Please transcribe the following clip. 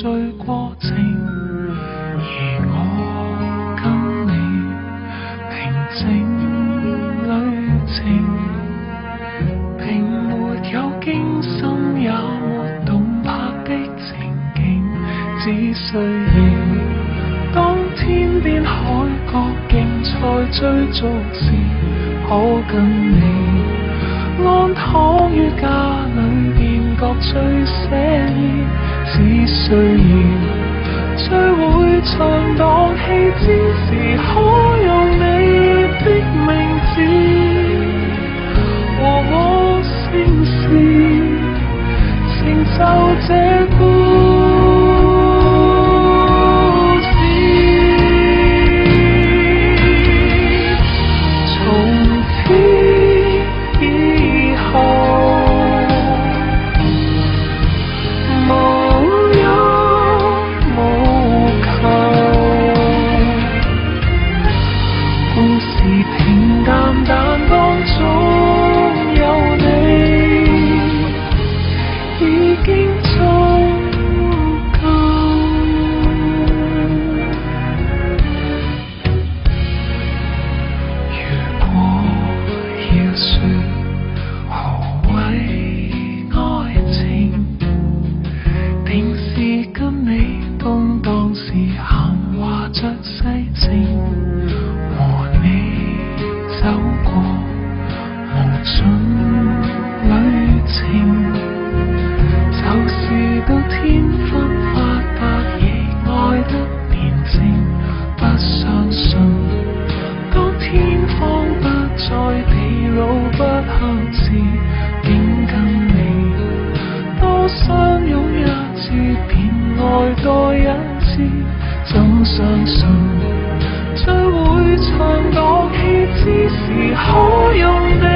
醉過情，而我跟你平靜旅程，並沒有驚心也沒動魄的情景，只需要當天邊海角競賽追逐時，可跟你安躺於家裏便覺最寫意，只需要追會唱蕩氣之時，可用你的名字和我姓氏，成就這故事。從此以後無憂無求，故事平淡但當中有你已經足夠。如果要說何謂愛情，定是跟你動盪時閒話着世情，和你走過無盡旅程，就是到天昏發白亦愛得年靜，不相信當天荒不再地老不向前，竟跟你多相擁一次便愛多一次，怎相信追會唱蕩氣之時，可用你